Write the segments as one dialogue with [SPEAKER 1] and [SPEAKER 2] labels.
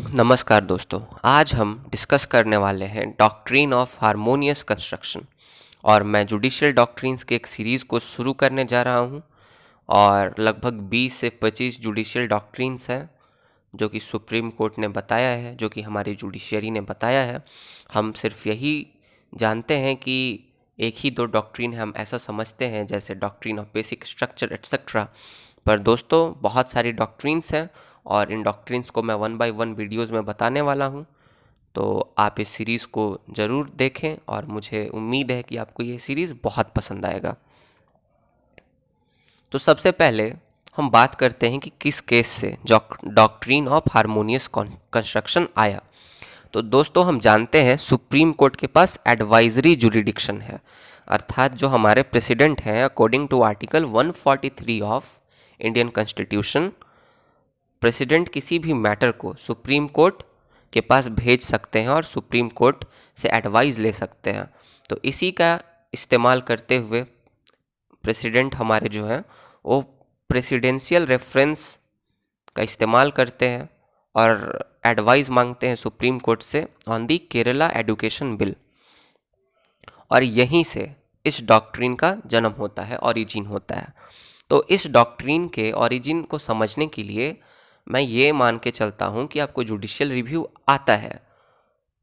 [SPEAKER 1] नमस्कार दोस्तों, आज हम डिस्कस करने वाले हैं डॉक्ट्रिन ऑफ हारमोनियस कंस्ट्रक्शन। और मैं जुडिशियल डॉक्ट्रिन्स के एक सीरीज़ को शुरू करने जा रहा हूं। और लगभग 20 से 25 जुडिशियल डॉक्ट्रिन्स हैं जो कि सुप्रीम कोर्ट ने बताया है, जो कि हमारी जुडिशरी ने बताया है। हम सिर्फ यही जानते हैं कि एक ही दो डॉक्ट्रिन हम ऐसा समझते हैं, जैसे doctrine of basic structure etcetera. पर दोस्तों बहुत सारी डॉक्ट्रिन्स हैं और इन डॉक्ट्रिन्स को मैं 1 बाय 1 वीडियोज़ में बताने वाला हूँ। तो आप इस सीरीज़ को ज़रूर देखें और मुझे उम्मीद है कि आपको ये सीरीज़ बहुत पसंद आएगा। तो सबसे पहले हम बात करते हैं कि किस केस से डॉक्ट्रिन ऑफ हारमोनियस कंस्ट्रक्शन आया। तो दोस्तों हम जानते हैं सुप्रीम कोर्ट के पास एडवाइजरी जुरिडिक्शन है, अर्थात जो हमारे प्रेसिडेंट हैं according to article 143 of Indian constitution, president किसी भी मैटर को सुप्रीम कोर्ट के पास भेज सकते हैं और सुप्रीम कोर्ट से एडवाइस ले सकते हैं। तो इसी का इस्तेमाल करते हुए प्रेसिडेंट हमारे जो हैं वो प्रेसिडेंशियल रेफरेंस का इस्तेमाल करते हैं और एडवाइस मांगते हैं सुप्रीम कोर्ट से on the Kerala education bill. और यहीं से इस डॉक्ट्रिन का जन्म होता है, ओरिजिन होता है। तो इस डॉक्ट्रिन के ओरिजिन को समझने के लिए मैं ये मान के चलता हूँ कि आपको जुडिशियल रिव्यू आता है।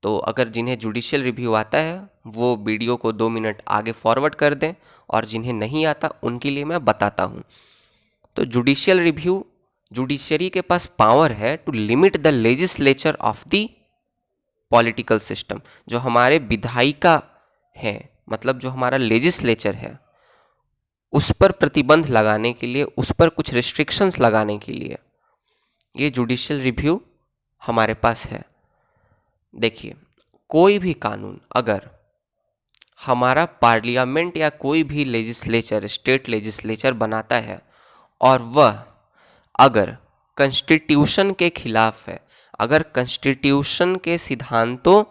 [SPEAKER 1] तो अगर जिन्हें जुडिशियल रिव्यू आता है वो वीडियो को 2 मिनट आगे फॉरवर्ड कर दें, और जिन्हें नहीं आता उनके लिए मैं बताता हूँ। तो जुडिशियल रिव्यू, जुडिशरी के पास पावर है to limit the legislature of the political system. जो हमारे विधायिका है, मतलब जो हमारा लेजिस्लेचर है, उस पर प्रतिबंध लगाने के लिए, उस पर कुछ रिस्ट्रिक्शंस लगाने के लिए ये जुडिशियल रिव्यू हमारे पास है। देखिए, कोई भी कानून अगर हमारा पार्लियामेंट या कोई भी लेजिस्लेचर, स्टेट लेजिस्लेचर बनाता है और वह अगर कॉन्स्टिट्यूशन के खिलाफ है, अगर कॉन्स्टिट्यूशन के सिद्धांतों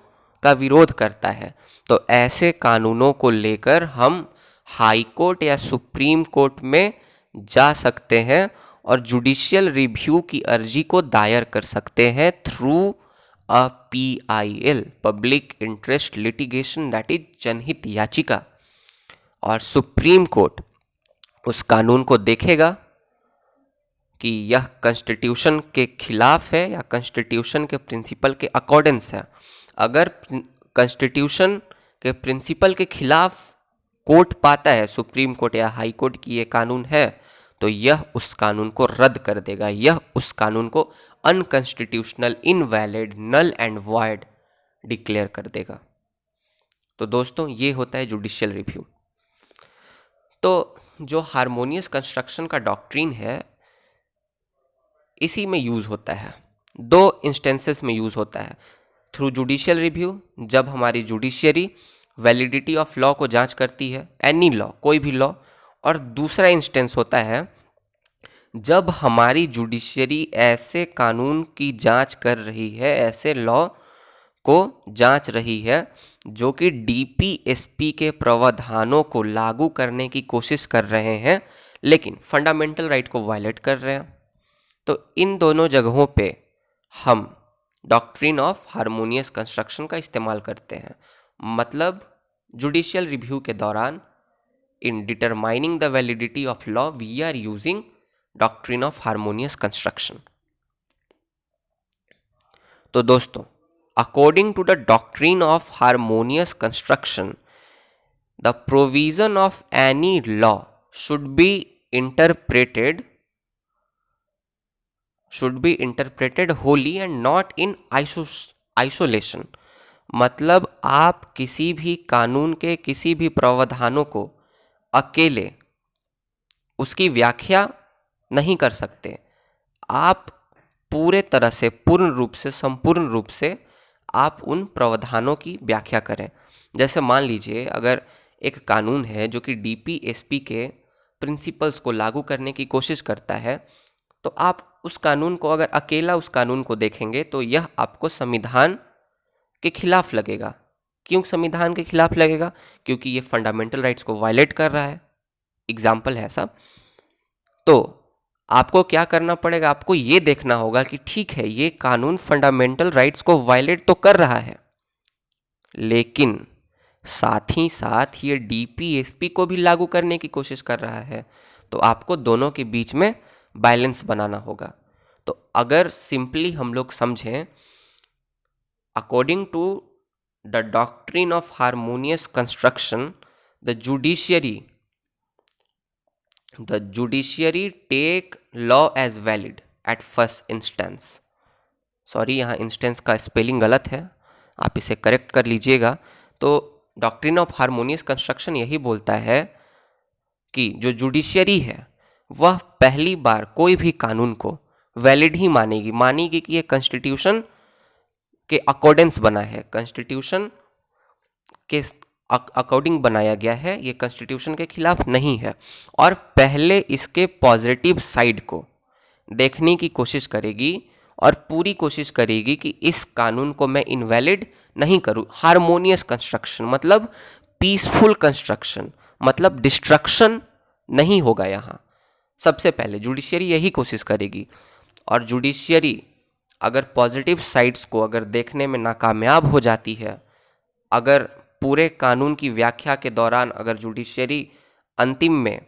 [SPEAKER 1] का विरोध करता है, तो ऐसे कानूनों को लेकर हम हाई कोर्ट या सुप्रीम कोर्ट में जा सकते हैं और जुडिशियल रिव्यू की अर्जी को दायर कर सकते हैं through a PIL, public interest litigation, that is जनहित याचिका। और सुप्रीम कोर्ट उस कानून को देखेगा कि यह कॉन्स्टिट्यूशन के खिलाफ है या कॉन्स्टिट्यूशन के प्रिंसिपल के अकॉर्डेंस है। अगर कॉन्स्टिट्यूशन के प्रिंसिपल के खिलाफ कोर्ट पाता है, सुप्रीम कोर्ट या हाई कोर्ट की ये कानून है, तो यह उस कानून को रद्द कर देगा, यह उस कानून को unconstitutional, invalid, null and void declare कर देगा। तो दोस्तों ये होता है जुडिशियल रिव्यू। तो जो हारमोनियस कंस्ट्रक्शन का डॉक्ट्रिन है, इसी में यूज़ होता है, 2 इंस्टेंसेस में यूज़ होता है। थ्रू जुडिशियल रिव्यू, जब हमारी जुडिशियरी वैलिडिटी ऑफ लॉ को जांच करती है, एनी लॉ, कोई भी लॉ। और दूसरा इंस्टेंस होता है जब हमारी जुडिशरी ऐसे कानून की जांच कर रही है, ऐसे लॉ को जांच रही है जो कि DPSP के प्रावधानों को लागू करने की कोशिश कर रहे हैं, लेकिन फंडामेंटल राइट को वायलेट कर रहे हैं। तो इन दोनों जगहों पे हम डॉक्ट्रिन ऑफ हारमोनियस कंस्ट्रक्शन का इस्तेमाल करते हैं। मतलब जुडिशियल रिव्यू के दौरान in determining the validity of law we are using doctrine of harmonious construction. तो दोस्तों, according to the doctrine of harmonious construction, the provision of any law should be interpreted wholly and not in isolation। मतलब आप किसी भी कानून के किसी भी प्रावधानों को अकेले उसकी व्याख्या नहीं कर सकते। आप पूरे तरह से, पूर्ण रूप से, संपूर्ण रूप से आप उन प्रावधानों की व्याख्या करें। जैसे मान लीजिए अगर एक कानून है जो कि DPSP के प्रिंसिपल्स को लागू करने की कोशिश करता है, तो आप उस कानून को, अगर अकेला उस कानून को देखेंगे तो यह आपको संविधान के खिलाफ लगेगा। क्यों संविधान के खिलाफ लगेगा? क्योंकि ये फंडामेंटल राइट्स को वायलेट कर रहा है। एग्जाम्पल है सब। तो आपको क्या करना पड़ेगा, आपको ये देखना होगा कि ठीक है ये कानून फंडामेंटल राइट्स को वायलेट तो कर रहा है, लेकिन साथ ही साथ ये डीपीएसपी को भी लागू करने की कोशिश कर रहा है। तो आपको दोनों के बीच में बैलेंस बनाना होगा। तो अगर सिंपली हम लोग समझें, according to the doctrine of harmonious construction, the judiciary take law as valid at first instance. Sorry, यहाँ इंस्टेंस का स्पेलिंग गलत है, आप इसे करेक्ट कर लीजिएगा। तो डॉक्ट्रिन ऑफ हार्मोनियस कंस्ट्रक्शन यही बोलता है कि जो जुडिशियरी है वह पहली बार कोई भी कानून को वैलिड ही मानेगी कि ये कॉन्स्टिट्यूशन के अकॉर्डेंस बना है, कॉन्स्टिट्यूशन के अकॉर्डिंग बनाया गया है, ये कॉन्स्टिट्यूशन के खिलाफ नहीं है। और पहले इसके पॉजिटिव साइड को देखने की कोशिश करेगी और पूरी कोशिश करेगी कि इस कानून को मैं इनवैलिड नहीं करूं। हार्मोनियस कंस्ट्रक्शन मतलब पीसफुल कंस्ट्रक्शन, मतलब डिस्ट्रक्शन नहीं होगा यहाँ। सबसे पहले जुडिशियरी यही कोशिश करेगी। और जुडिशियरी अगर पॉजिटिव साइड्स को अगर देखने में नाकामयाब हो जाती है, अगर पूरे कानून की व्याख्या के दौरान अगर जुडिशियरी अंतिम में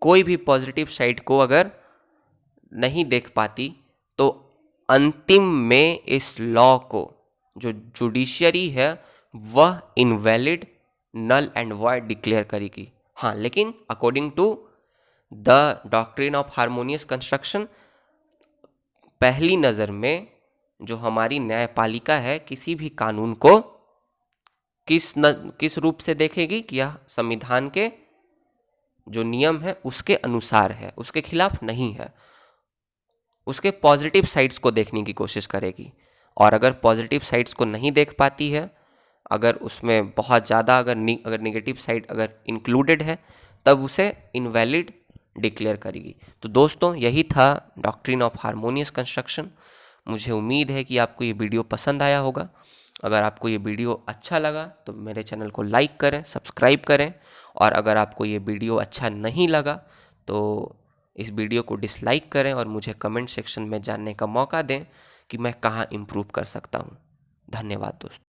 [SPEAKER 1] कोई भी पॉजिटिव साइड को अगर नहीं देख पाती, तो अंतिम में इस लॉ को जो जुडिशियरी है वह invalid, null and void declare करेगी। हाँ, लेकिन according to the doctrine of harmonious construction, पहली नज़र में जो हमारी न्यायपालिका है किसी भी कानून को किस रूप से देखेगी कि यह संविधान के जो नियम है उसके अनुसार है, उसके खिलाफ नहीं है। उसके पॉजिटिव साइड्स को देखने की कोशिश करेगी। और अगर पॉजिटिव साइड्स को नहीं देख पाती है, अगर उसमें बहुत ज़्यादा अगर नेगेटिव साइड अगर इंक्लूडेड है, तब उसे इनवैलिड डिक्लेयर करेगी। तो दोस्तों, यही था डॉक्ट्रिन ऑफ हार्मोनियस कंस्ट्रक्शन। मुझे उम्मीद है कि आपको ये वीडियो पसंद आया होगा। अगर आपको ये वीडियो अच्छा लगा तो मेरे चैनल को लाइक करें, सब्सक्राइब करें। और अगर आपको ये वीडियो अच्छा नहीं लगा तो इस वीडियो को डिसलाइक करें और मुझे कमेंट सेक्शन में जानने का मौका दें कि मैं कहाँ इम्प्रूव कर सकता हूँ। धन्यवाद दोस्तों।